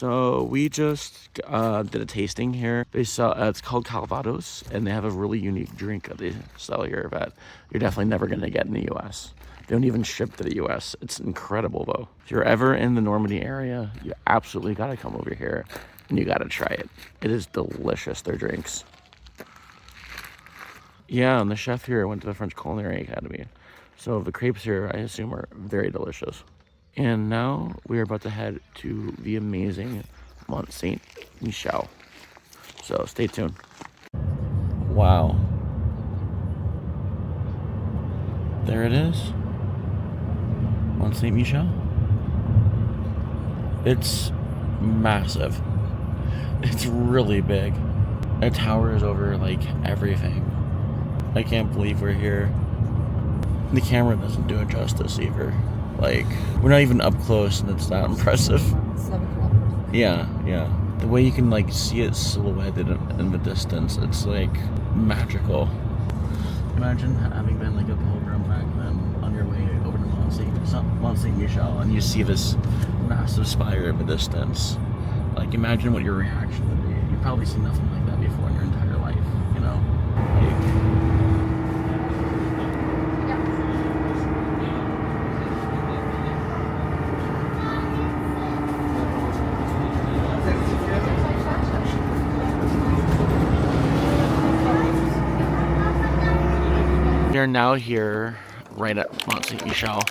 So we just did a tasting here. They sell, it's called Calvados, and they have a really unique drink that they sell here that you're definitely never gonna get in the US. They don't even ship to the US. It's incredible though. If you're ever in the Normandy area, you absolutely gotta come over here and you gotta try it. It is delicious, their drinks. Yeah, and the chef here went to the French Culinary Academy. So the crepes here, I assume, are very delicious. And now we are about to head to the amazing Mont Saint-Michel. So stay tuned. Wow. There it is. Mont Saint-Michel. It's massive. It's really big. It towers over like everything. I can't believe we're here. The camera doesn't do it justice either. Like, we're not even up close and it's not impressive. 7 kilometers. Yeah. The way you can like see it silhouetted in the distance, it's like magical. Imagine having been like a pilgrim back then on your way over to Mont Saint-Michel and you see this massive spire in the distance. Like, imagine what your reaction would be. You've probably seen nothing like that before in your entire life, you know? We are now here, right at Mont Saint-Michel.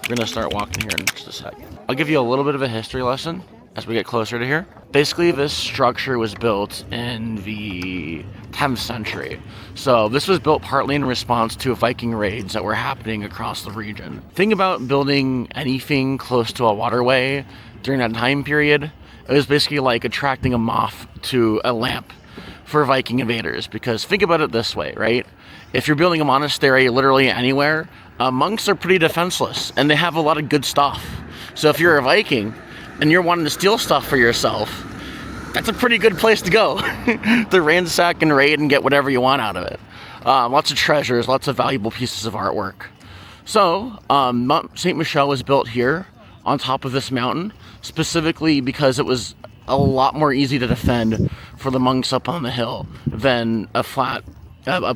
We're gonna start walking here in just a sec. I'll give you a little bit of a history lesson as we get closer to here. Basically, this structure was built in the 10th century. So this was built partly in response to Viking raids that were happening across the region. Think about building anything close to a waterway during that time period. It was basically like attracting a moth to a lamp for Viking invaders, because think about it this way, right? If you're building a monastery literally anywhere, monks are pretty defenseless and they have a lot of good stuff. So if you're a Viking and you're wanting to steal stuff for yourself, that's a pretty good place to go to ransack and raid and get whatever you want out of it. Lots of treasures, lots of valuable pieces of artwork. So Mont Saint-Michel was built here on top of this mountain, specifically because it was a lot more easy to defend for the monks up on the hill than a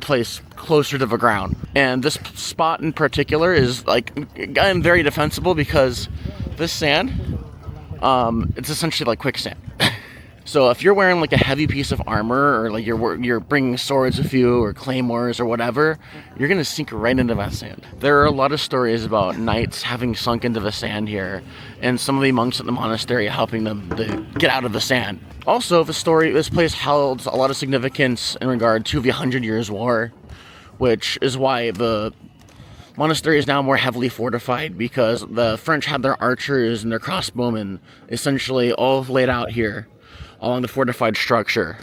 place closer to the ground. And this spot in particular is like very defensible because this sand, it's essentially like quicksand. So if you're wearing like a heavy piece of armor, or like you're bringing swords with you or claymores or whatever, you're gonna sink right into that sand. There are a lot of stories about knights having sunk into the sand here, and some of the monks at the monastery helping them to get out of the sand. Also, this place held a lot of significance in regard to the 100 Years' War, which is why the monastery is now more heavily fortified, because the French had their archers and their crossbowmen essentially all laid out here along the fortified structure,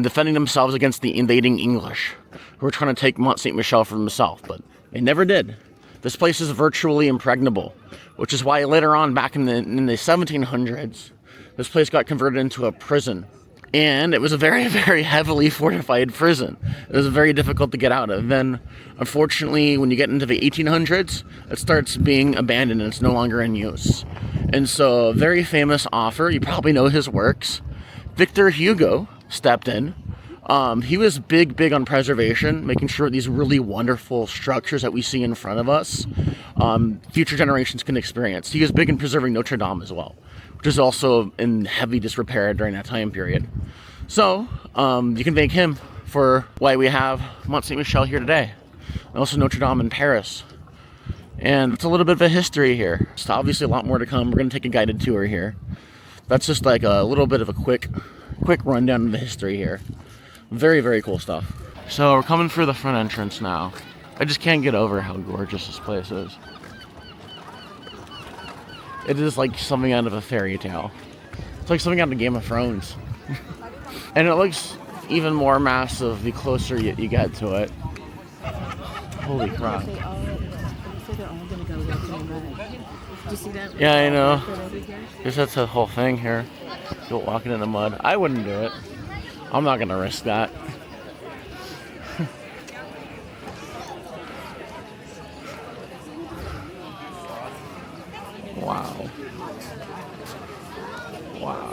defending themselves against the invading English, who were trying to take Mont Saint-Michel for themselves, but they never did. This place is virtually impregnable, which is why later on, back in the 1700s, this place got converted into a prison. And it was a very, very heavily fortified prison. It was very difficult to get out of. Then, unfortunately, when you get into the 1800s, it starts being abandoned and it's no longer in use. And so, a very famous author, you probably know his works, Victor Hugo, stepped in. He was big on preservation, making sure these really wonderful structures that we see in front of us, future generations can experience. He was big in preserving Notre Dame as well, which is also in heavy disrepair during that time period. So, you can thank him for why we have Mont Saint-Michel here today, and also Notre Dame in Paris. And it's a little bit of a history here. It's obviously a lot more to come. We're going to take a guided tour here. That's just like a little bit of a quick rundown of the history here. Very, very cool stuff. So we're coming through the front entrance now. I just can't get over how gorgeous this place is. It is like something out of a fairy tale. It's like something out of Game of Thrones. And it looks even more massive the closer you get to it. Holy crap. Yeah, I know. Because that's the whole thing here. Go walking in the mud. I wouldn't do it. I'm not gonna risk that. Wow. Wow.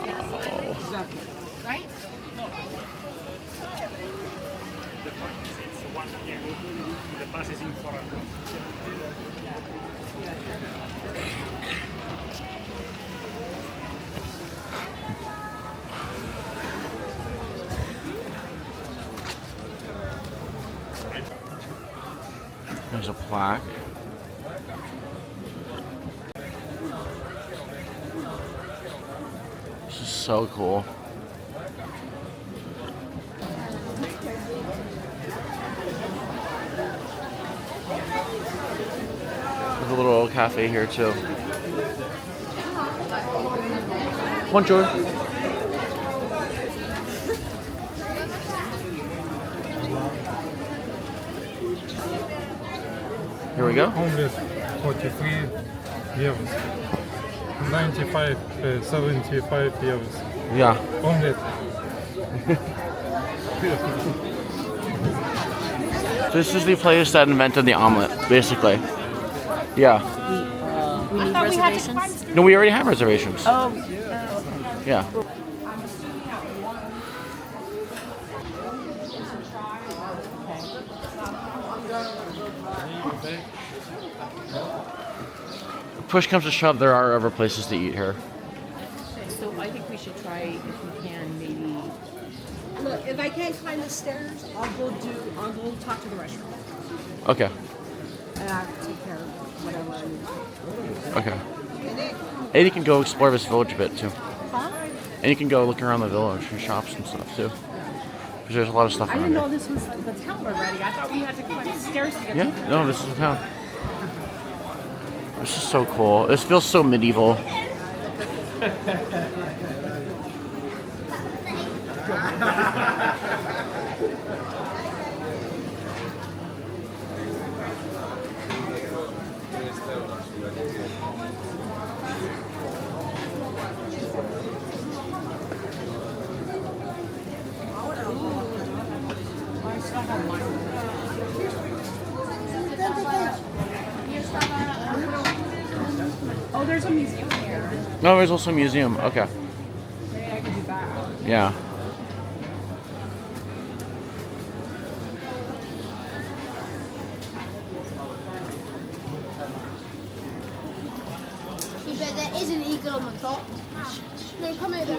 There's a plaque. This is so cool. There's a little cafe here too. Bonjour. Here we go. 143 euros. 95, 75 euros. Yeah. 100. This is the place that invented the omelet, basically. Yeah. We need reservations? No, we already have reservations. Oh. Yeah. Push comes to shove, there are other places to eat here. So I think we should try, if we can, maybe. Look, if I can't climb the stairs, I'll go talk to the restaurant. Okay. And I'll take care of whatever I need. Okay. And you can go explore this village a bit too. Huh? And you can go look around the village and shops and stuff too. Because there's a lot of stuff I around didn't know here. this was the town already. I thought we had to climb the stairs to get to Yeah, no, this is the town. This is so cool. This feels so medieval. Oh, there's a museum here. No, there's also a museum. Okay. Maybe I could do that. Yeah. But there is an eagle on the top. No, come over.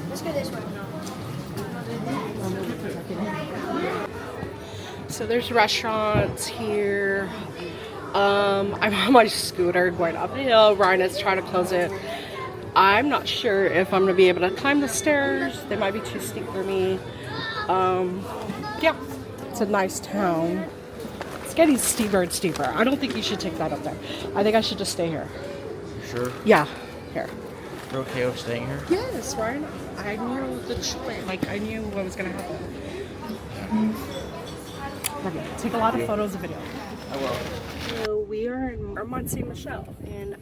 Let's go this way. So there's restaurants here. I'm on my scooter going uphill. Ryan is trying to close it. I'm not sure if I'm gonna be able to climb the stairs. They might be too steep for me. Yeah, it's a nice town. It's getting steeper and steeper. I don't think you should take that up there. I think I should just stay here. Sure. Yeah, here. You're okay with staying here? Yes, Ryan. I knew the choice. Like I knew what was gonna happen. Okay, take a lot of photos and video. I will. So we are in Mont Saint-Michel, and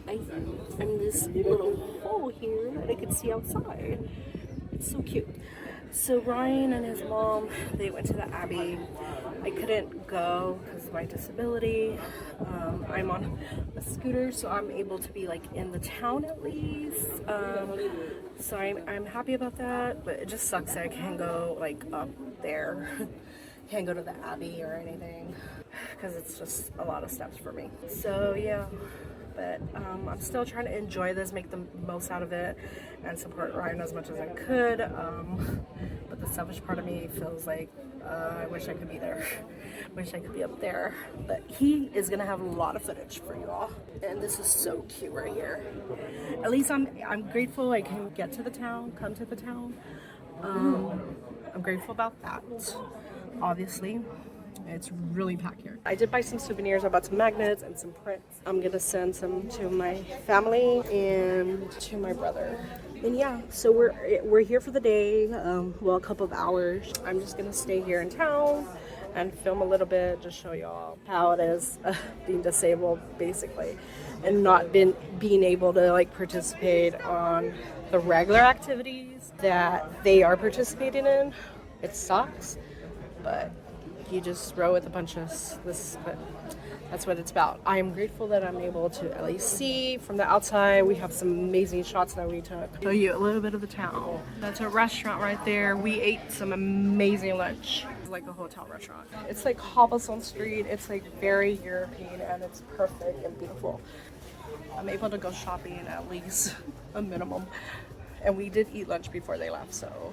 I'm in this little hole here that I can see outside. It's so cute. So Ryan and his mom, they went to the abbey. I couldn't go because of my disability. I'm on a scooter, so I'm able to be like in the town at least. So I'm happy about that, but it just sucks that I can't go like up there. Can't go to the abbey or anything because it's just a lot of steps for me. So yeah, but I'm still trying to enjoy this, make the most out of it, and support Ryan as much as I could. But the selfish part of me feels like I wish I could be there. Wish I could be up there. But he is gonna have a lot of footage for you all, and this is so cute right here. At least I'm grateful I can get to the town, come to the town. I'm grateful about that. Obviously, it's really packed here. I did buy some souvenirs. I bought some magnets and some prints. I'm gonna send some to my family and to my brother. And yeah, so we're here for the day. Well, a couple of hours. I'm just gonna stay here in town and film a little bit, just show y'all how it is being disabled, basically, and not being able to like participate on the regular activities that they are participating in. It sucks. But you just row with a bunch of this. But That's what it's about. I am grateful that I'm able to at least see from the outside. We have some amazing shots that we took. Show you a little bit of the town. That's a restaurant right there. We ate some amazing lunch. It's like a hotel restaurant. It's like cobblestone street. It's like very European and it's perfect and beautiful. I'm able to go shopping at least a minimum. And we did eat lunch before they left, so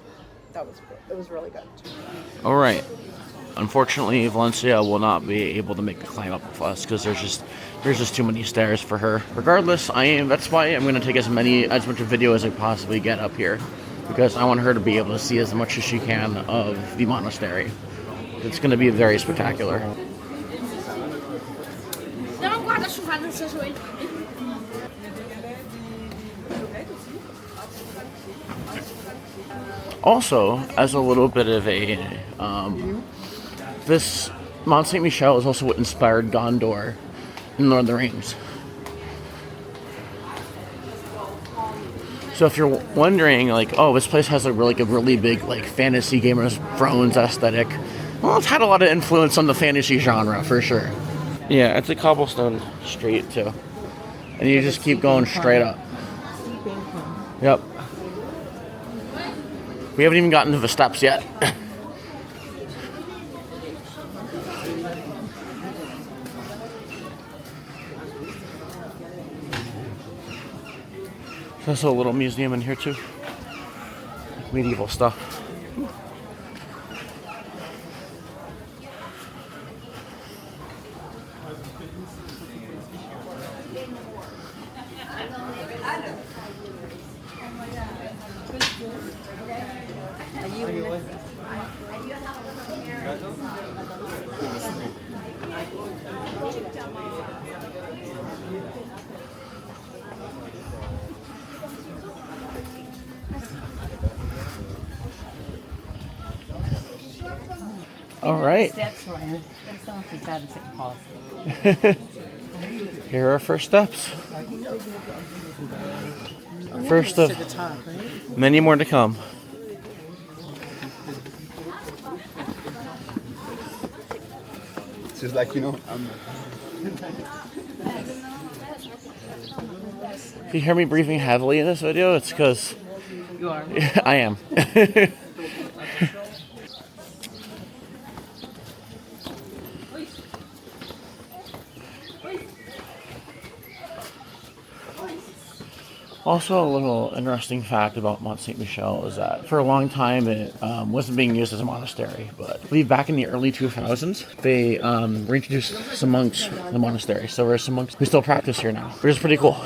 it was really good. All right. Unfortunately, Valencia will not be able to make the climb up with us because there's just too many stairs for her. Regardless, that's why I'm going to take as much video as I possibly get up here, because I want her to be able to see as much as she can of the monastery. It's going to be very spectacular. Also, as a little bit of a this Mont Saint-Michel is also what inspired Gondor in Lord of the Rings. So if you're wondering, like, oh, this place has a really big, like, fantasy Game of Thrones aesthetic, well, it's had a lot of influence on the fantasy genre, for sure. Yeah, it's a cobblestone street, too. And you just keep going straight up. Yep. We haven't even gotten to the steps yet. There's a little museum in here too. Medieval stuff. All right. Here are our first steps. First of many more to come. It's just like, you know, If you hear me breathing heavily in this video, it's because You are. I am. Also, a little interesting fact about Mont Saint-Michel is that for a long time it wasn't being used as a monastery, but I believe back in the early 2000s they reintroduced some monks to the monastery. So there's some monks who still practice here now, which is pretty cool.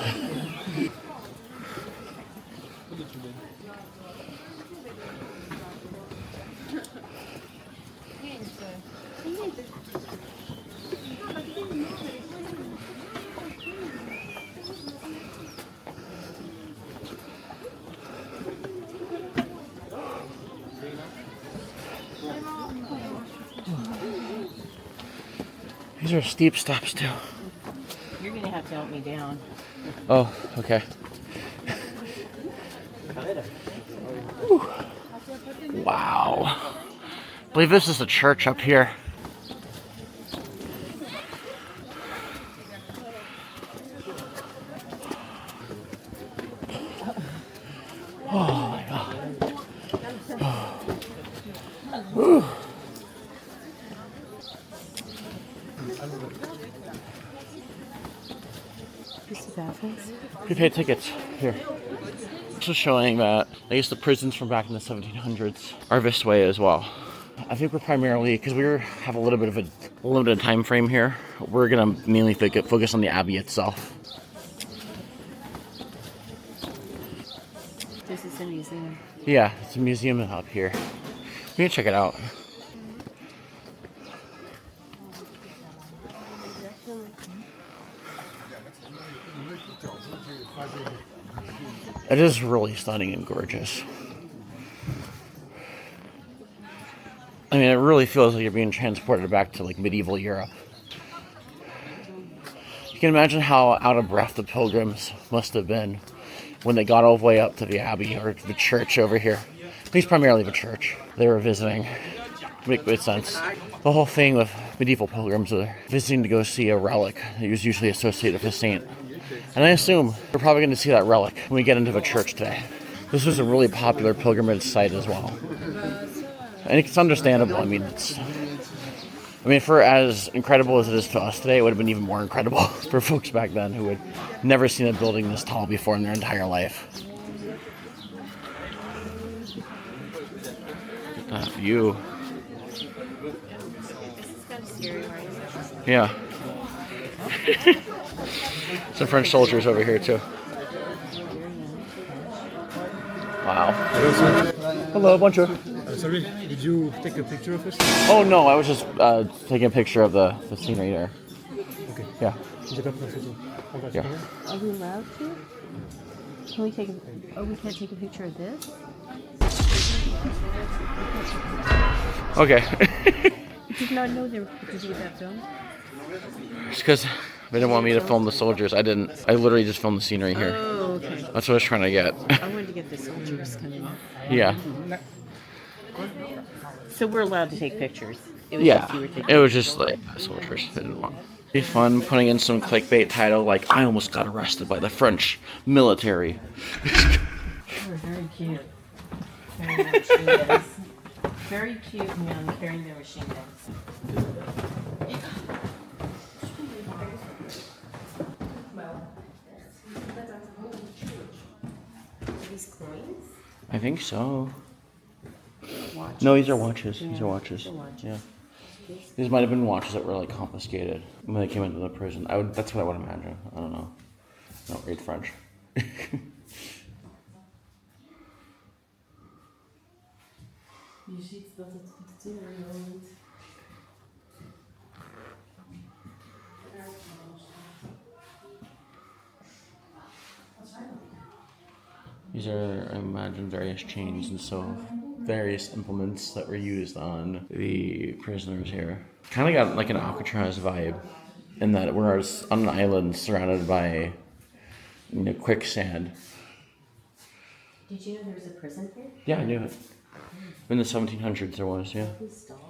These are steep steps too. You're gonna have to help me down. Oh, okay. Wow. I believe this is a church up here. Oh my God. Whew. Prepaid tickets here. Also showing that I guess the prisons from back in the 1700s are this way as well. I think we're primarily, because we have a little bit of a limited time frame here, we're gonna mainly focus on the abbey itself. This is a museum. Yeah, it's a museum up here. We can check it out. It is really stunning and gorgeous. I mean, it really feels like you're being transported back to like medieval Europe. You can imagine how out of breath the pilgrims must have been when they got all the way up to the abbey or the church over here. At least primarily the church they were visiting. Makes sense. The whole thing with medieval pilgrims are visiting to go see a relic that was usually associated with a saint. And I assume we're probably going to see that relic when we get into the church today. This was a really popular pilgrimage site as well. And it's understandable. I mean, for as incredible as it is to us today, it would have been even more incredible for folks back then who had never seen a building this tall before in their entire life. Look at that view. Yeah. Some French soldiers over here too. Wow. Hello, bonjour. Sorry, did you take a picture of us? Oh no, I was just taking a picture of the scenery there. Okay. Yeah. Yeah. Are we allowed to? Can we take a... Oh, we can't take a picture of this? Okay. I did not know there were pictures with that film. Just because they didn't want me to film the soldiers, I didn't. I literally just filmed the scenery here. Oh, okay. That's what I was trying to get. I wanted to get the soldiers coming. Yeah. So we're allowed to take pictures. It was Yeah. just you were taking It was just like soldiers. They didn't want. It'd be fun putting in some clickbait title like "I almost got arrested by the French military." Oh, very cute. Carrying their machine guns. Very cute men carrying their machine guns. Are these coins? I think so. Watches? No, these are watches. These Yeah, are watches. they're watches. Yeah. These might have been watches that were like confiscated when they came into the prison. That's what I would imagine. I don't know. I don't read French. These are, I imagine, various chains and so various implements that were used on the prisoners here. Kind of got like an Alcatraz vibe in that we're on an island surrounded by, quicksand. Did you know there was a prison here? Yeah, I knew it. In the 1700s there was, yeah. These dolls.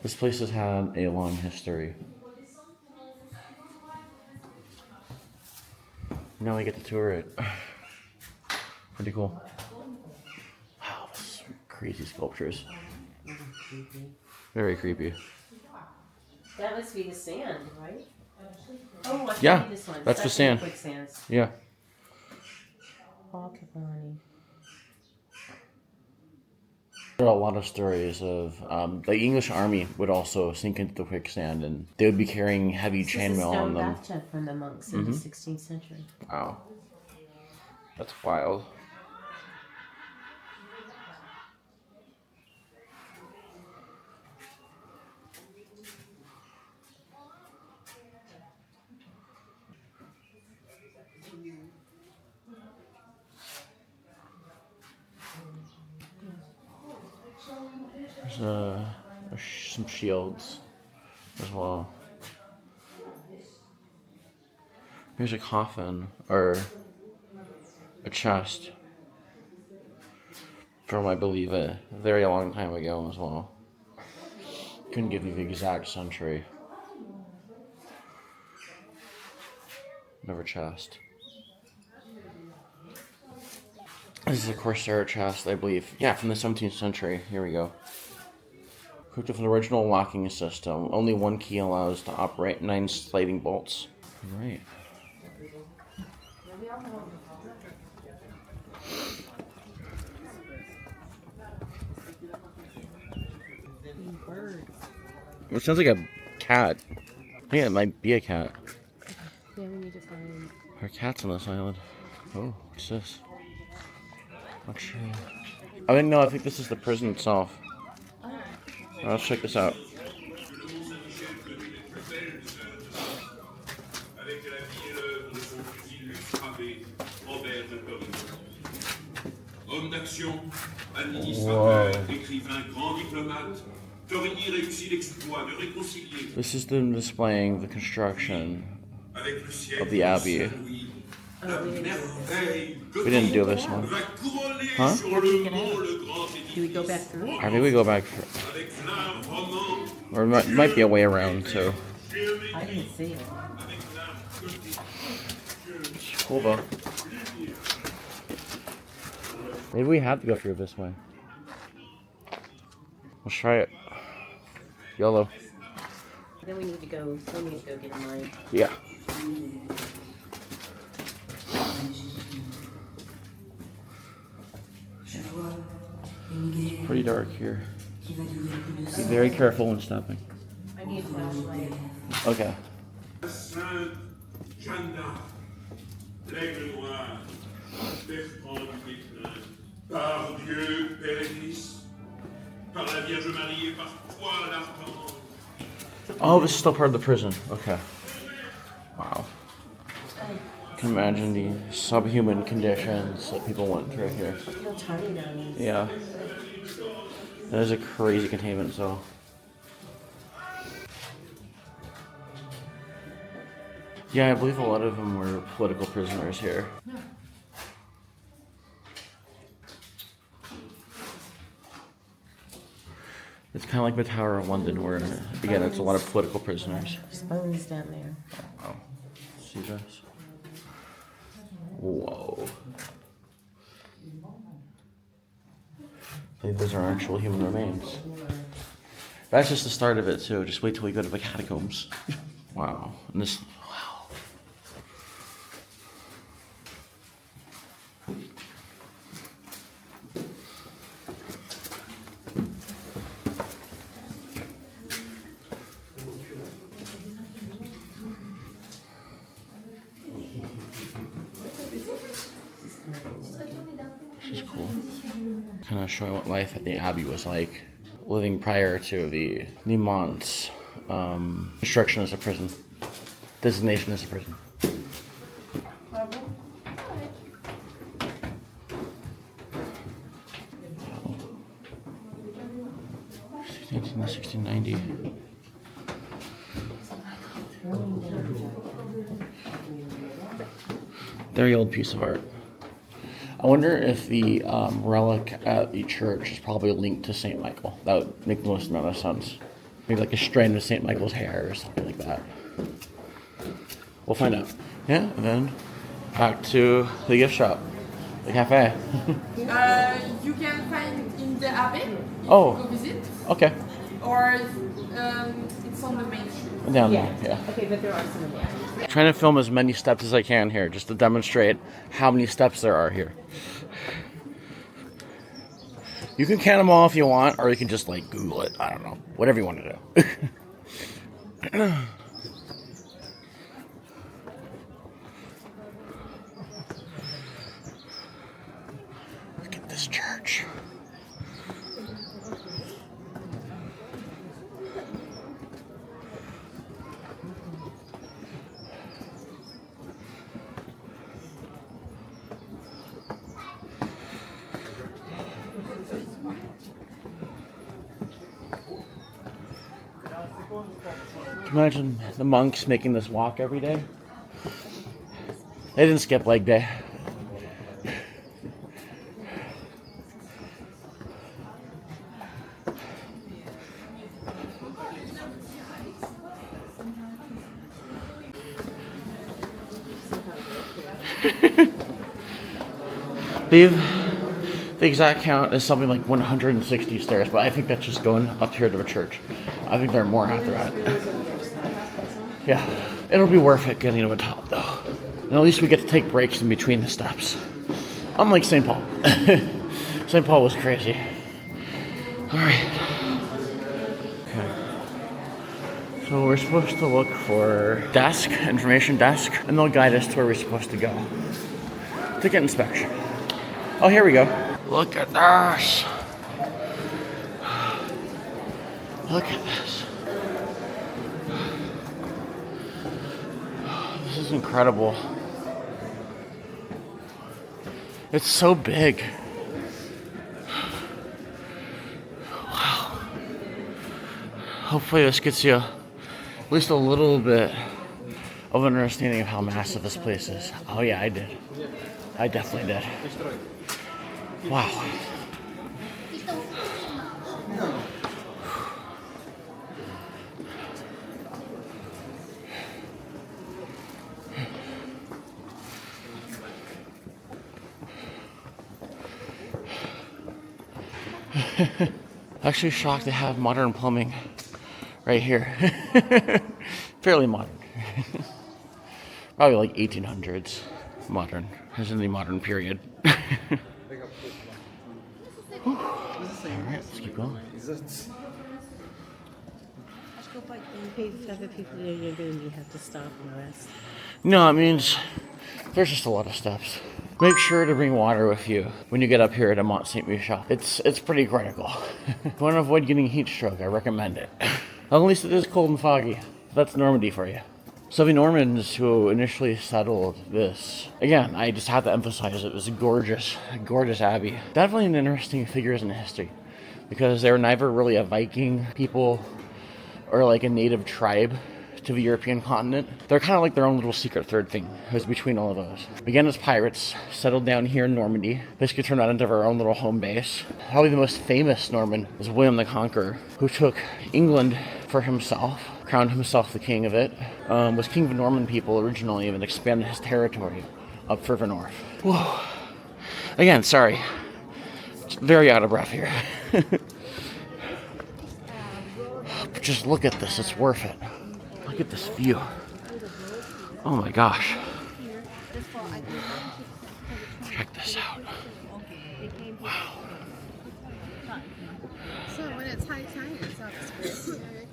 This place has had a long history. Now we get to tour it. Pretty cool. Wow, those crazy sculptures. Very creepy. That must be the sand, right? Oh, I Yeah, see this one. that's the Such a sand. quicksands. Yeah. Pocket money. There are a lot of stories of the English army would also sink into the quicksand and they would be carrying heavy This is a chainmail on stone them. bathtub from the monks in the 16th century. Wow. That's wild. There's some shields as well. Here's a coffin, or a chest, from I believe a very long time ago as well. Couldn't give you the exact century. Another chest. This is a Corsair chest, I believe. Yeah, from the 17th century. Here we go. Equipped with an original locking system. Only one key allows to operate 9 sliding bolts. Alright. It sounds like a cat. I think it might be a cat. Yeah, we need to find... There are cats on this island. Oh, what's this? Not sure. I think this is the prison itself. Let's check this out. Homme d'action, administrateur, écrivain, grand diplomate, Torigny réussit l'exploit de réconcilier This is them displaying the construction avec le ciel of the abbey. Saint-Louis, la merveille We didn't do this one. va couronner Huh? sur le mont le grand Do we go back édifice. through? I think we go back, Avec l'art roman, or it might be a way around too. géométrique, I didn't see it. avec l'art gothique. Cool though. Maybe we have to go through this way. Let's try it. YOLO. Then we need to go get a mine. Yeah. It's pretty dark here. Be very careful when stopping. I need a flashlight. Okay. Sainte Jeanne d'Arc, l'aigle noir, bertrand du déclin, par Dieu, Père et Fils, par la Vierge Marie et par toi, l'archange. Oh, this is still part of the prison. Okay. Wow. I can imagine the subhuman conditions that people went through here. I feel tiny down here. Yeah. That is a crazy containment zone. Yeah, I believe a lot of them were political prisoners here. It's kind of like the Tower of London, where, again, it's a lot of political prisoners. There's bones down there. Oh, see this? Whoa. I think those are actual human remains. That's just the start of it, too. Just wait till we go to the catacombs. Wow. And this, wow. This is cool. Kind of showing what life at the Abbey was like, living prior to the Mont's construction as a prison, designation as a prison. 1690. Very old piece of art. I wonder if the relic at the church is probably linked to St. Michael. That would make the most amount of sense. Maybe like a strand of St. Michael's hair or something like that. We'll find out. Yeah, and then back to the gift shop, the cafe. You can find in the abbey. Oh. Go visit, Okay. or it's on the main street. Down there, yeah. Okay, but there are some in there. Trying to film as many steps as I can here, just to demonstrate how many steps there are here. You can count them all if you want, or you can just like Google it. I don't know. Whatever you want to do. Look at this church. Can you imagine the monks making this walk every day? They didn't skip leg day. The exact count is something like 160 stairs, but I think that's just going up here to the church. I think there are more after that. Yeah, it'll be worth it getting to the top though. And at least we get to take breaks in between the steps. Unlike St. Paul. St. Paul was crazy. Alright. Okay. So we're supposed to look for desk, information desk, and they'll guide us to where we're supposed to go. Ticket inspection. Oh, here we go. Look at this. Look at this. This is incredible. It's so big. Wow. Hopefully this gets you at least a little bit of an understanding of how massive this place is. Oh yeah, I did. I definitely did. Wow. Actually shocked they have modern plumbing right here. Fairly modern. Probably like 1800s modern. As in the modern period. Alright, let's keep going. Other people that you're doing, you have to stop and rest. No, it means there's just a lot of steps. Make sure to bring water with you when you get up here to Mont Saint-Michel. It's pretty critical. If you want to avoid getting heat stroke, I recommend it. At least it is cold and foggy. That's Normandy for you. So the Normans who initially settled this, again, I just have to emphasize it was a gorgeous, gorgeous abbey. Definitely an interesting figures in history because they were neither really a Viking people or like a native tribe to the European continent. They're kind of like their own little secret third thing. It was between all of those. Began as pirates, settled down here in Normandy, basically turned that into their own little home base. Probably the most famous Norman was William the Conqueror, who took England for himself, crowned himself the king of it, was king of the Norman people originally, and expanded his territory up further north. Whoa. Again, sorry. Just very out of breath here. But just look at this, it's worth it. Look at this view. Oh my gosh. Check this out. Wow. So when it's high tide, it's not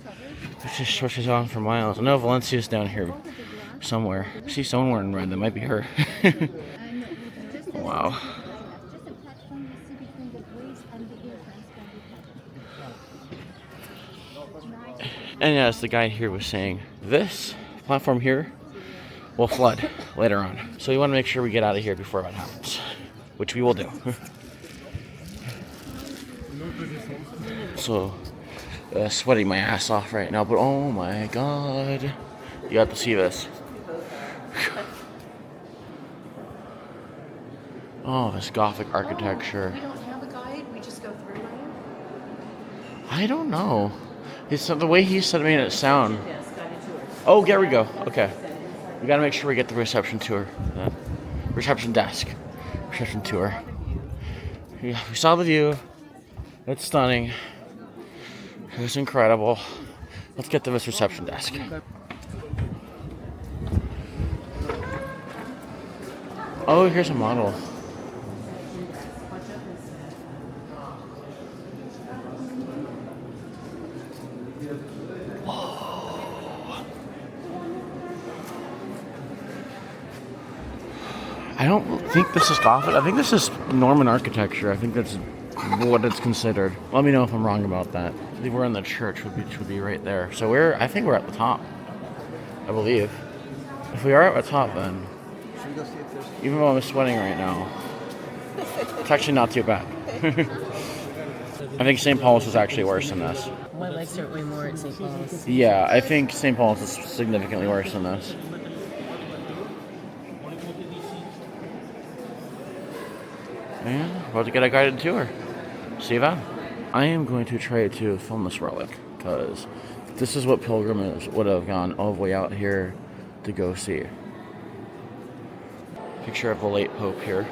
covered. It just stretches on for miles. I know Valencia's down here somewhere. I see someone wearing red, that might be her. Wow. And as the guy here was saying, this platform here will flood later on. So we want to make sure we get out of here before that happens, which we will do. So, sweating my ass off right now, but oh my god. You have to see this. Oh, this Gothic architecture. We don't have a guide, we just go through it. I don't know. The way he said made it sound. Oh, there we go. Okay. We gotta make sure we get the reception tour. Reception desk. Reception tour. Yeah, we saw the view. It's stunning. It was incredible. Let's get to this reception desk. Oh, here's a model. I don't think this is Gothic. I think this is Norman architecture. I think that's what it's considered. Let me know if I'm wrong about that. I believe we're in the church, which would be right there. So I think we're at the top. I believe. If we are at the top, then even though I'm sweating right now, it's actually not too bad. I think St. Paul's is actually worse than this. My legs hurt way more at St. Paul's. Yeah, I think St. Paul's is significantly worse than this. And about to get a guided tour. See that? I am going to try to film this relic because this is what pilgrims would have gone all the way out here to go see. Picture of the late Pope here.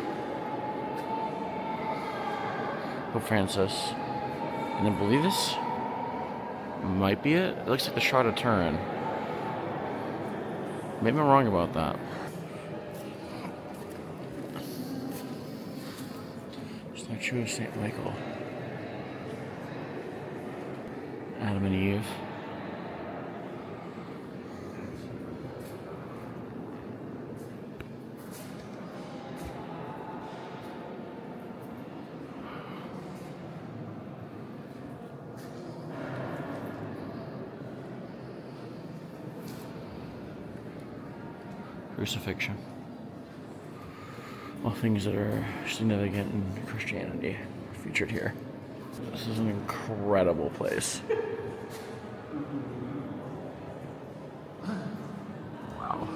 Pope Francis. And I believe this might be it. It looks like the Shroud of Turin. Maybe I'm wrong about that. Statue of St. Michael. Adam and Eve. Crucifixion. All things that are significant in Christianity are featured here. This is an incredible place. Wow.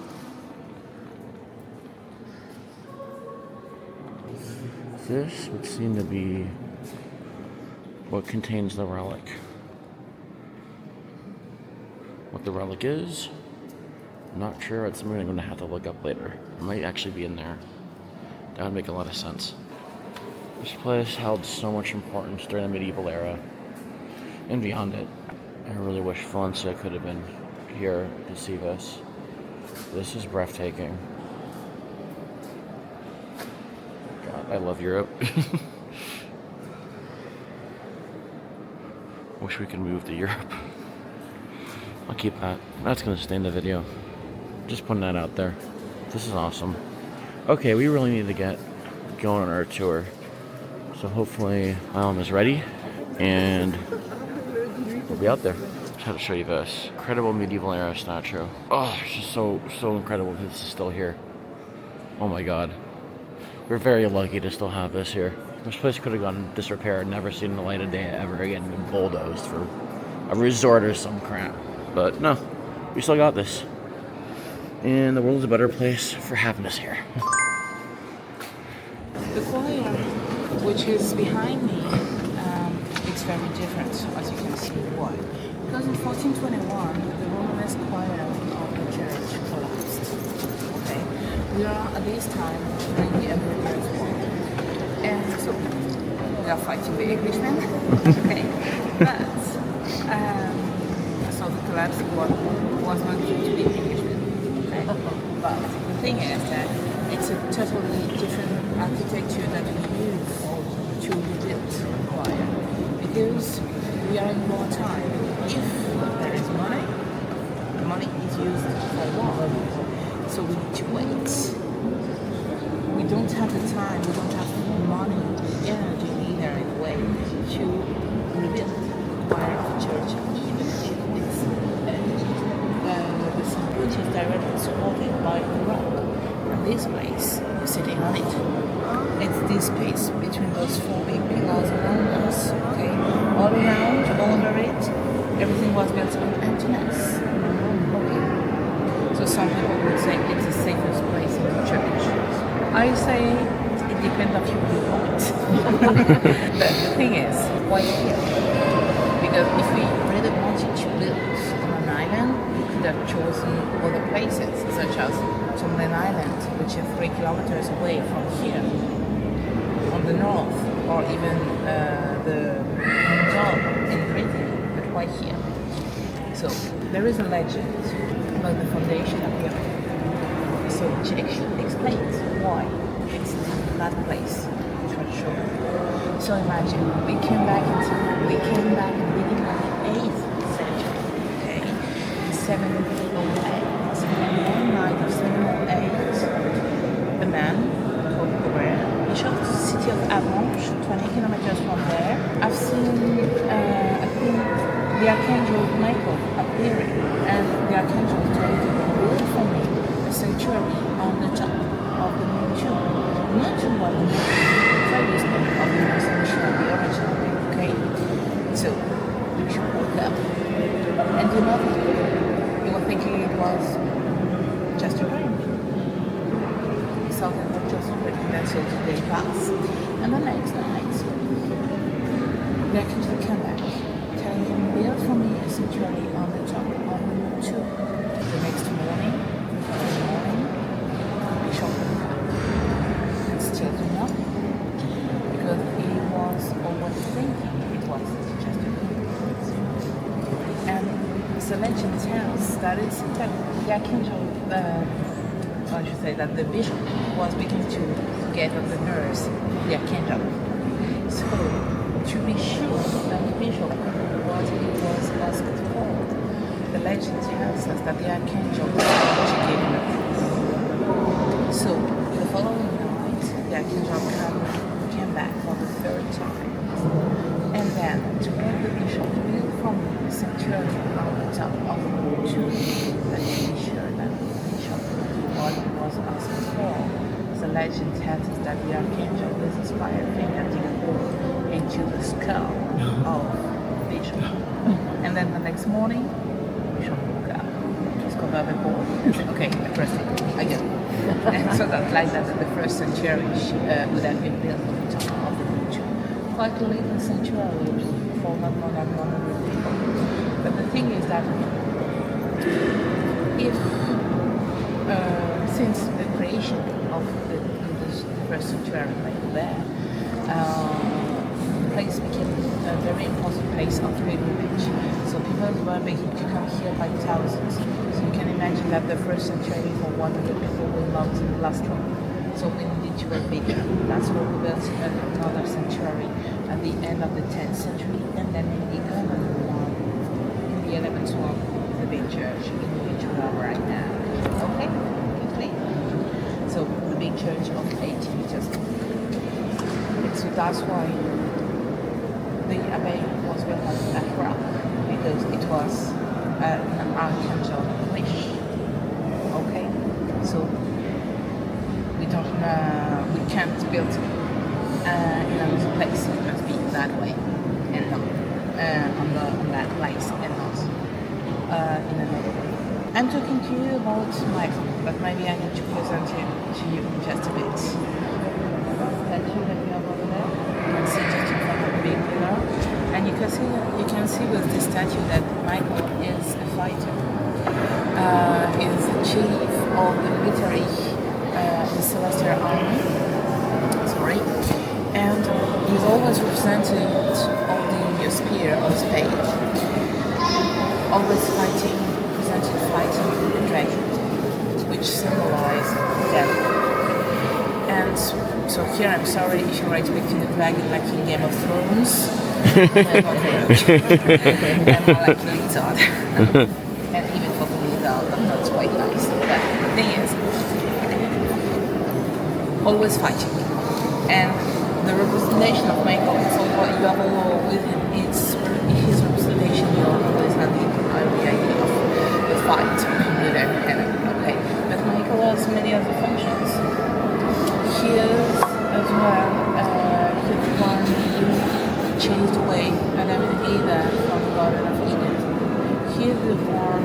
This would seem to be what contains the relic. What the relic is, I'm not sure. It's something I'm going to have to look up later. It might actually be in there. That would make a lot of sense. This place held so much importance during the medieval era and beyond it. I really wish Valencia could have been here to see this. This is breathtaking. God, I love Europe. Wish we could move to Europe. I'll keep that. That's gonna stay in the video. Just putting that out there. This is awesome. Okay, we really need to get going on our tour. So hopefully my mom is ready and we'll be out there. Just had to show you this incredible medieval era statue. Oh, it's just so incredible that this is still here. Oh my god. We're very lucky to still have this here. This place could have gone disrepair and never seen the light of day ever again, been bulldozed for a resort or some crap. But no, we still got this. And the world's a better place for having us here. The choir, which is behind me, it's very different, as you can see. Why? Because in 1421, the Romanesque choir of the church collapsed. Okay, we are at this time during the Emperor's War, and so we are fighting the Englishmen. Okay, but so the collapse was not due to the Englishmen. Okay, but the thing is that it's a totally different architecture that we use to rebuild the choir, because we are in war time. If there is money, the money is used for war, so we need to wait. We don't have the time, we don't have the money, the energy either in a way to rebuild the choir of the church, even if it's the symbol is directly supported by the rock. And this place, you're sitting on it. It's this space between those four big pillars around us, okay? All around, all over it, everything was built on emptiness. Okay. So some people would say it's the safest place in the church. I say it depends on your viewpoint. But the thing is, why here? Because if we really wanted to build on an island, we could have chosen other places, such as Tomlin Island, which is 3 kilometers away from here, on the north, or even the top in Britain, but why here? So there is a legend about the foundation of the island. So which actually explains why it's that place, which was shown. So imagine we came back in the beginning of the 8th century, okay, in 708. And one night of 708, a man called Robert, he shot the city of Avranches, 20 kilometers from there. I've seen the Archangel Michael appearing, and the Archangel told him, build for me a sanctuary on the top of the Mont Saint-Michel. Not to what the previous name of the Mont Saint-Michel, the original name, okay? So, we should woke up and do nothing. You were thinking it was just a dream. We saw that we just already, and so the day passed. And the next night, the Archangel came back, telling him, build for me a sanctuary on the top of the Mont Saint-Michel. The next morning, Bishop woke up and still do nothing, because he was always thinking it was just a dream. And the legend tells that it's that the Archangel, I should say that the bishop was beginning to get on the nerves of the Archangel. So, to be sure that the bishop was asked for, the legend tells us that the Archangel gave him a kiss. So, the following night, the Archangel came back for the 3rd time. And then, to let the bishop build from the sanctuary on the top of the Mont Saint-Michel, that he be sure that the bishop what he was asked for. The legend tells us that the Archangel is a fire finger didn't go into the skull of the bishop. And then the next morning, the bishop woke up, discovered the ball, and said, okay, I trust it, I get it. And so that's like that in the first century would have been built on the top of the beach. Quite a little sanctuary for not more than 100 people. But the thing is that if since the creation of the first sanctuary there, the place became a very important place of pilgrimage. So people were beginning to come here by thousands. So you can imagine that the first sanctuary for 100 people will not last long. So we need to go bigger. That's why we built another sanctuary at the end of the 10th century, and then in the 11th one, the big church in which we are right now. Okay? So the big church of 80 meters. So that's why the abbey was built at rock, because it was an archangel wish. Okay? So we can't build in another place. It must be that way and not on that place and not in another way. I'm talking to you about Michael, but maybe I need to present him to you just a bit. Statue that we have over there. You can see just in front of the big pillar, and you can see with this statue that Michael is a fighter. Is the chief of the military, the Celestial Army. Sorry, and he's always represented holding a spear on his page, always fighting. Fighting the dragon, which symbolize death. And so here, I'm sorry if you're expecting the dragon like in Game of Thrones. I'm more like the lizard. And even for the lizard, that's quite nice. But the thing is, always fighting. And the representation of Michael, so what you have all with him, it's his representation, you always have the idea of fight with heaven, okay? But Michael has many other functions. He is as well, he's the one who chased away Adam and Eve from the Garden of Eden. He is the one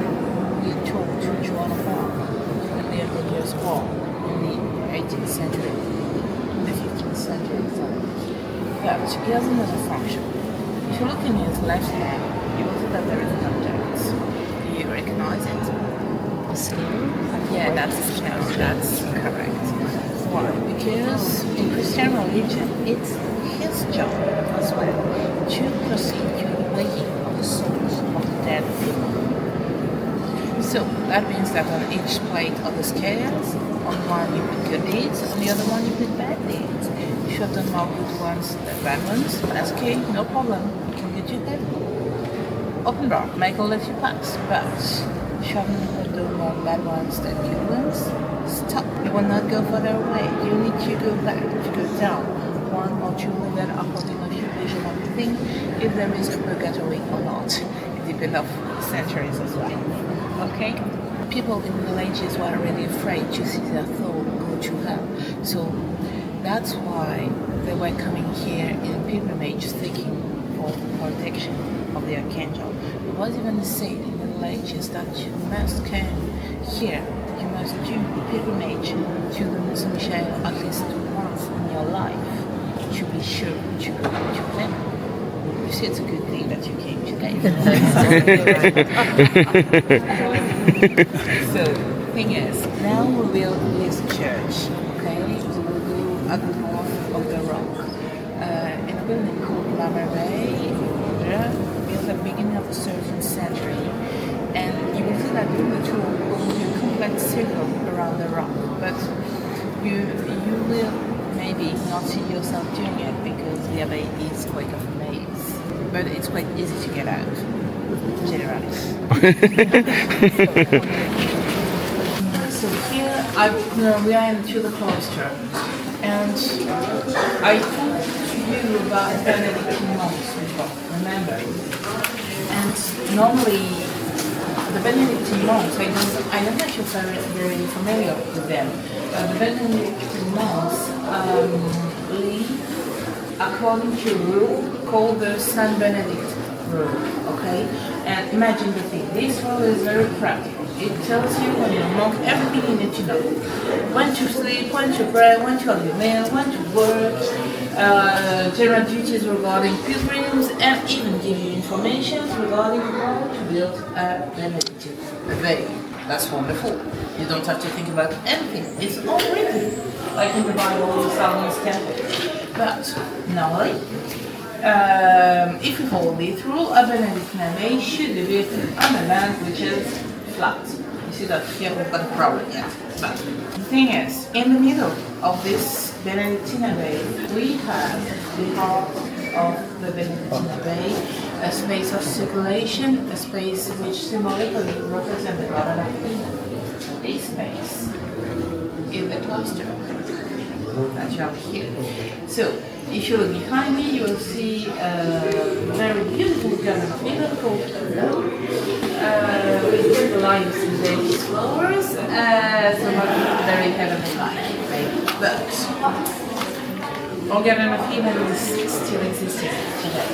who talked to Joan of Arc in the Years' War in the 18th century, the 15th century, sorry. But he has another function. If you look in his left hand, you will see that there is an object. You recognize it? A scale? Yeah, that's a scale. That's correct. Why? Because in Christian religion, it's his job as well to proceed to the waking of the souls of the dead people. So that means that on each plate of the scales, on one you put good deeds, on the other one you put bad deeds. If you have done more good ones than bad ones, that's okay, no problem. You can get you heaven. Open bar, Michael lets you pass, but if you haven't done more bad ones than good ones, stop. You will not go further away. You need to go back, to go down. One or two women according to your vision of the thing, if there is a purgatory or not. It depends on centuries as well. Okay? People in the villages were really afraid to see their soul go to hell. So that's why they were coming here in pilgrimage seeking for protection of the archangel. It was even said in the villages that you must come here, you must do pilgrimage to the Mont Saint-Michel at least once in your life to be sure to go to heaven. You see, it's a good thing that you came today. So, the thing is, now we will leave the church, okay? We will go at the north of the rock in a building called La Merveille, built at the beginning of the 13th century. And you will see that during the tour we will do a complete circle around the rock. But you will maybe not see yourself doing it because the abbey is quite of a maze. But it's quite easy to get out, generally. So here we are into the cloister, and I told you about Benedictine monks before, remember? And normally the Benedictine monks, I don't know if you're very familiar with them. The Benedictine monks live according to a rule called the Saint Benedict rule, okay? And imagine the thing, this rule is very practical. It tells you when you're a monk everything you need to know. When to sleep, when to pray, when to have your meal, when to work, general duties regarding pilgrims, and even give you information regarding how to build a benedictine abbey. That's wonderful. You don't have to think about anything. It's all written, like in the Bible, the Psalms, Catholic. But normally, if you follow me through, a benedictine abbey should be built on a land which is flat. You see that here we've got a problem yet. But the thing is, in the middle of this benedictine abbey, we have the heart of the benedictine abbey, a space of circulation, a space which symbolically represents the Garden of Eden. This space is the cloister that you have here. So, if you look behind me, you will see a very beautiful Garden of Eden called with the lions and these flowers, so not very heavenly like. But our Garden of Eden is still existing today.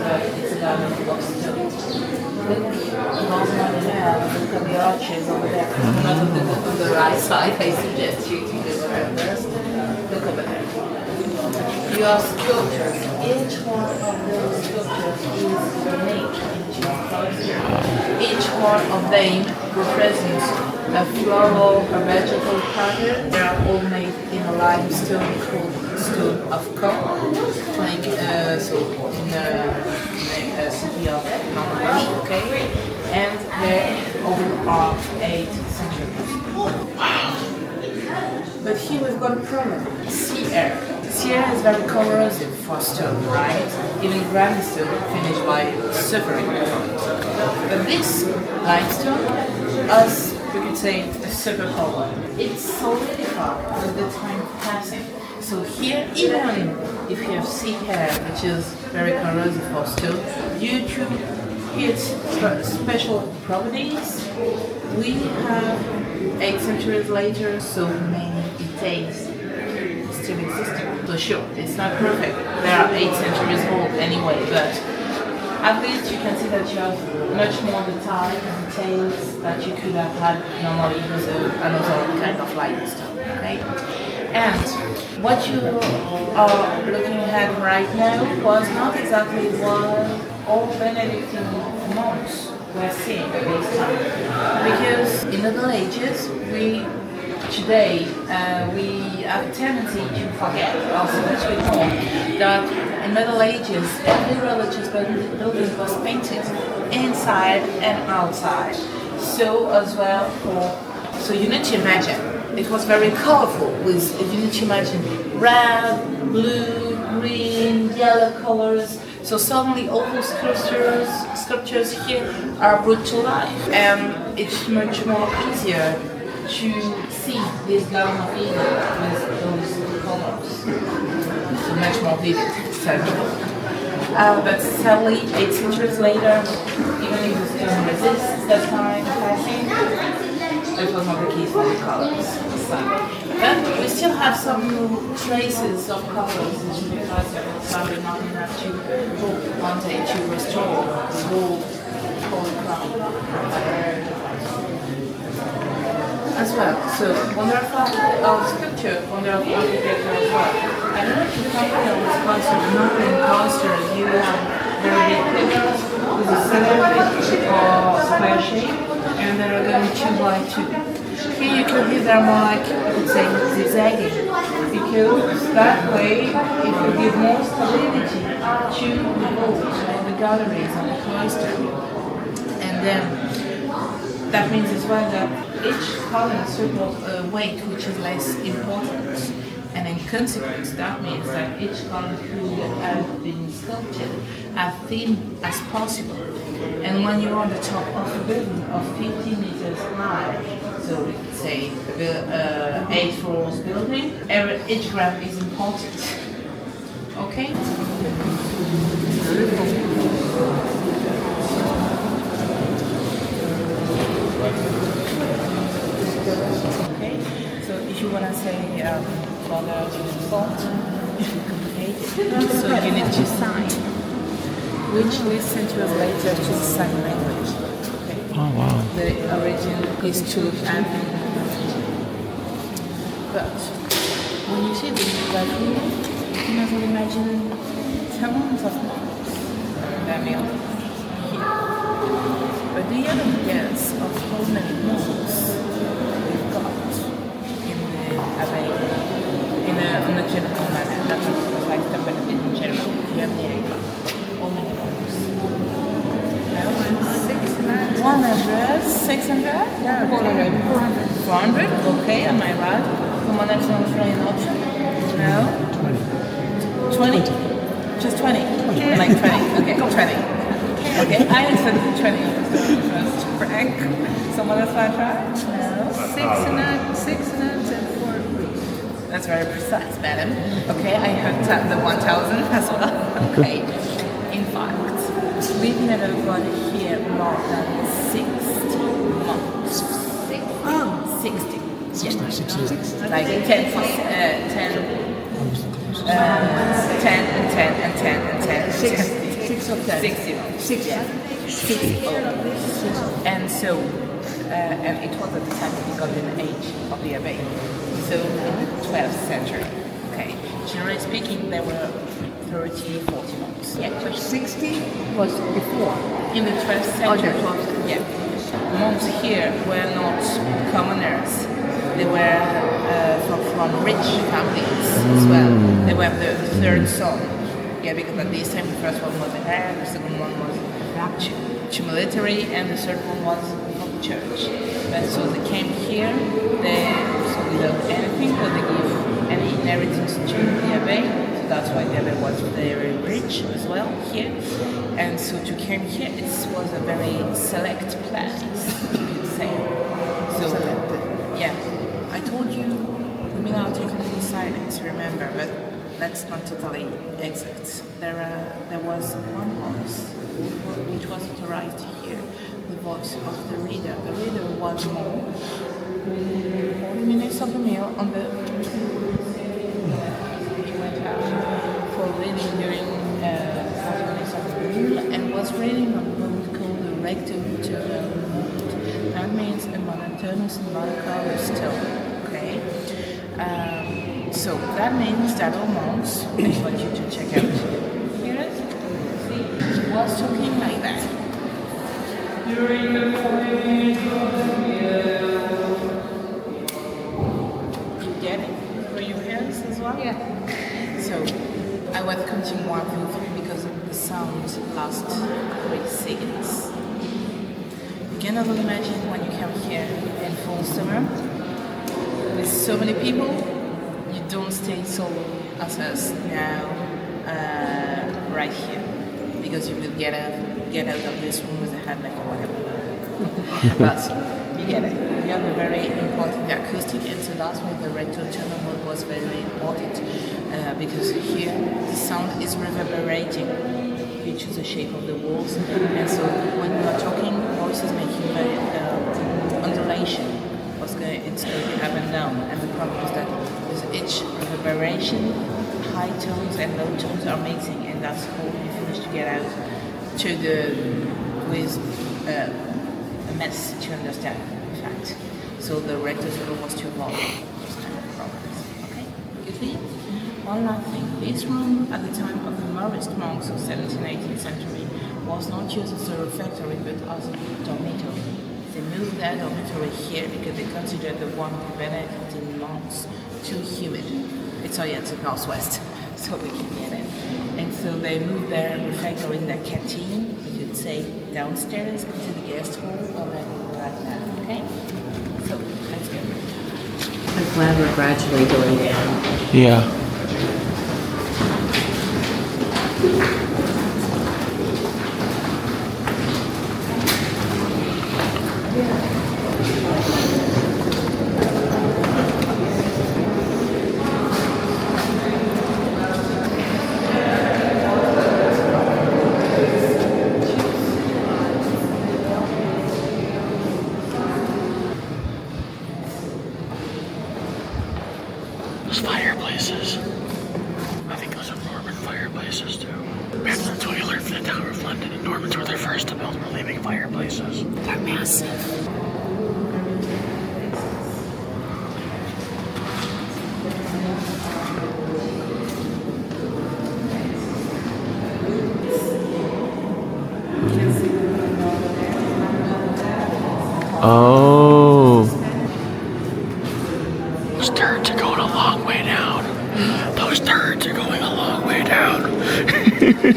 It's a garden of stone. Look at the arches over there. Not on the right side, I suggest you to go there first. Look over there. You have sculptures. Each one of those sculptures is unique into a cloister. Each one of them represents a floral or vegetable pattern. They are all made in a limestone called stone of color, like so in the city of Normandy, okay? And they all are 8 centuries. Wow! But here we've got a problem. Sea air. Sea air is very corrosive for stone, right? Even grindstone finished by suffering from it. But this limestone has, we could say, a super power. It's solidified with the time passing. So here, even if you have sea air, which is very corrosive for stone, due to its special properties, we have 8 centuries later, so many details still existing. So sure, it's not perfect. They are 8 centuries old anyway, but at least you can see that you have much more details that you could have had normally with another kind of limestone, okay? And what you are looking at right now was not exactly what all Benedictine monks were seeing at this time. Because in the Middle Ages, we have a tendency to forget, also that we know, that in the Middle Ages, every religious building was painted inside and outside. So as well so you need to imagine, it was very colorful with, you need to imagine, red, blue, green, yellow colors. So suddenly all those sculptures here are brought to life, and it's much more easier to see this Garden of Eden with those colors. So much more vivid, but sadly, 8 centuries later, even if the stone resists the time passing, it was not the case for the colors. But we still have some traces of colors in the cloister, probably not enough to hope one day to restore the whole crown as well. So wonderful sculpture, wonderful architecture as well. I don't know if you compare with cloister, not in cloisters you have very big pillars with a center or square shape, and there are going 2 by 2. Here you can see they're more like, I would say, zigzagging, because that way it will give more stability to the walls of the galleries and the cloister. And then that means as well that each column supports a weight which is less important. And in consequence, that means that each column could have been sculpted as thin as possible. And when you're on the top of a building of 50 meters high, so we could say 8 floors building, each gram is important. Okay? Okay, so if you want to say father to the fault, okay, so you need to sign, which we sent you later to the sign language. Okay. Oh wow. the origin is to look at. But when you see this balcony, you can also imagine thousands of monks that meal here. But do you have any guess of how many monks we've got in the abbey, on the general manner, not just like the but in general? Do you have any idea? How many monks? 100, 600? Yeah, 400, okay, am I right? Someone else on Australian option? No? 20? Just 20? Like 20, okay, 20. Okay, I accepted 20 first rank. Someone else like that? No? 600 and 400. That's very precise, madam. Okay, I heard the 1,000 as well. Okay. In fact, we've never got here more than 60 months. 60. Yeah. Like 10 and 10 and 10 and 10. 6 of 10. 60 months. 60. Yeah. 60. And so, and it was at the time of the golden age of the abbey. So in the 12th century. Okay. Generally speaking, there were 30, 40 months. Yeah. So 60 was before. In the 12th century. Yeah. Monks here were not commoners. They were from rich families as well. They were the third son. Yeah, because at this time the first one was a heir, the second one was to military, and the third one was from the church. And so they came here, so without anything, but they give any inheritance to the abbey. So that's why the abbey was very rich as well here. And so to come here, it was a very select place, you could say. So, yeah, I told you the Milan technically silence, remember, but that's not totally exact. There was one voice which was authorized here, the voice of the reader. The reader was more 40 minutes of the meal on the he went out for reading during 40 minutes of the meal and was reading on what we call the rectum turnum. That means a monotonous and monochrome stone. Okay? So that means that all monks, I want you to check out. Hear it? See? Was talking like that. During the 40 minutes of the meal. You get it? Were you hear this as well? Yeah. So I was counting 1, 2, 3 because the sound lasts 3 seconds. You cannot imagine when you come here in full summer with so many people. You don't stay so as us now right here because you will get out of this room with a headlight or whatever. But you get it. You have a very important acoustic, and so that's why the rectal tunnel was very important because here the sound is reverberating due to the shape of the walls, and so when you are talking, voice is making very undulation. It's going up and down, and the problem is that with each reverberation, high tones and low tones are mixing, and that's how you finish to get out to with a mess to understand, in fact. So the rectus was too long. Those kind of problems. Okay, good me. One last thing. This room at the time of the Maoist monks of 17th, 18th century was not used as a refectory but as a dormitory. They moved their dormitory here because they considered the one of the Benedictine monks too humid. It's the northwest, so we can get it. And so they moved their refectory, their canteen, you could say, downstairs into the guest hall or like that, okay? So, let's go. I'm glad we're gradually going down. Yeah. Those fireplaces. I think those are Norman fireplaces too. Back to the toilet for the Tower of London, and Normans were the first to build relieving fireplaces. They're massive. Wow.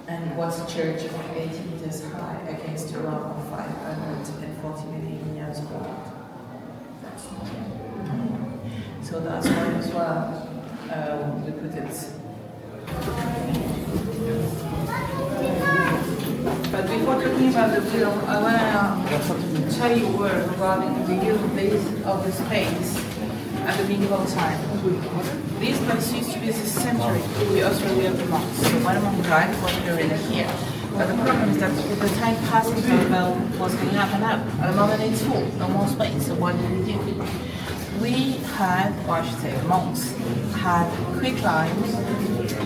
And was a church of 80 meters high against a rock of 540 million years old. So that's why as well we put it. But before talking about the wheel, I want to tell you a word regarding the use of the space at the medieval time. This place used to be the cemetery of the Australia of the monks. So one monk died, was buried here. But the problem is that with the time passing, the bell was going up and up. At the moment it's full, no more space. So what did we do? We had, or I should say monks, had quick lines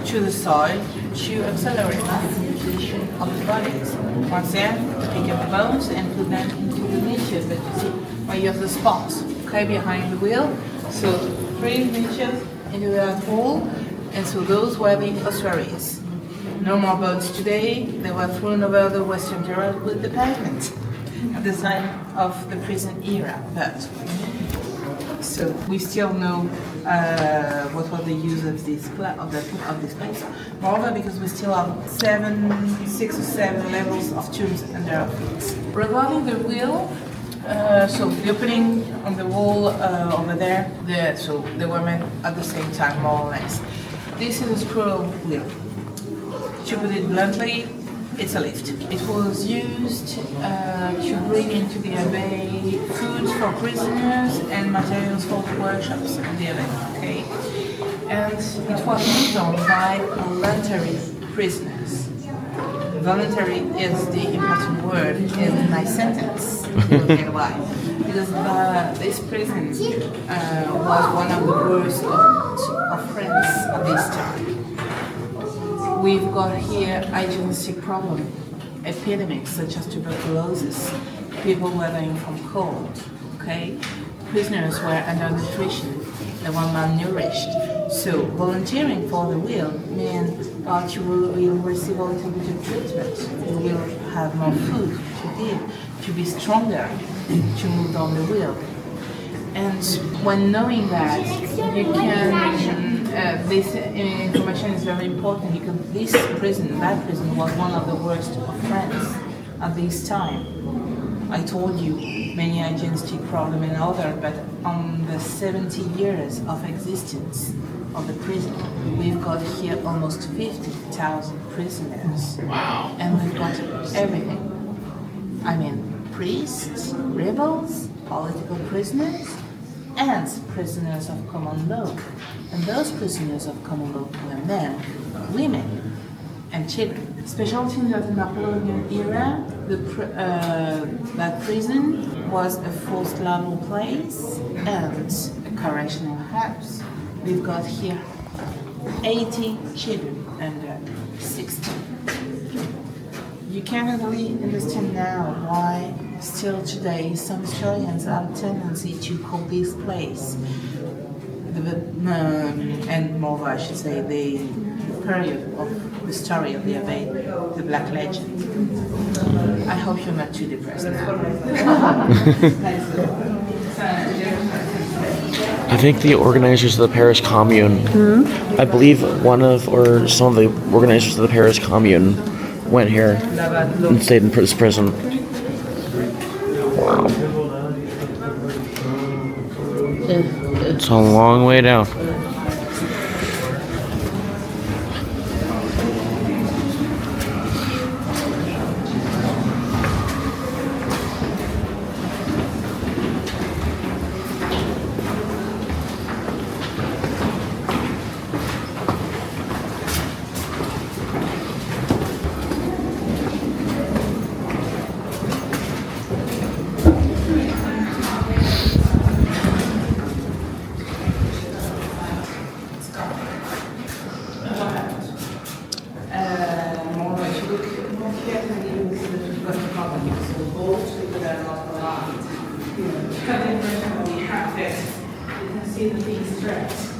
to the side to accelerate the position of the bodies. Once then, pick up the bones and put them into the niches that you see, where you have the spots, okay, behind the wheel. So 3 niches into that hole, and so those were the ossuaries. No more bones today, they were thrown over the Western Europe with the pavement at the time of the prison era. But so we still know what was the use of this place. Moreover, because we still have 6 or 7 levels of tombs under our feet. Regarding the wheel, so the opening on the wall over there, so they were made at the same time, more or less. This is a scroll wheel. To put it bluntly, it's a lift. It was used to bring into the abbey food for prisoners and materials for the workshops of the abbey. Okay, and it was moved on by voluntary prisoners. Voluntary is the important word in my sentence. You'll get why. Because this prison was one of the worst of France at this time. We've got here hygienic problem, epidemics such as tuberculosis, people were dying from cold, okay? Prisoners were undernutrition, they were malnourished. So volunteering for the wheel means that you will receive a little bit of treatment, you will have more food to eat, to be stronger, to move down the wheel. And when knowing that, you can this information is very important because that prison was one of the worst of France at this time. I told you many hygienic problem and other, but on the 70 years of existence of the prison, we've got here almost 50,000 prisoners. Wow. And we've got everything. I mean, priests, rebels, political prisoners, and prisoners of common law. And those prisoners of common law were men, women, and children. Especially in the Napoleonic era, that prison was a forced labor place and a correctional house. We've got here 80 children under 16. You can really understand now why still today some historians have a tendency to call this place and more I should say the period of the story of the abbey, the Black Legend. I hope you're not too depressed now. I think the organizers of the Paris Commune, I believe some of the organizers of the Paris Commune went here and stayed in this prison. Wow. It's a long way down. see the piece dress.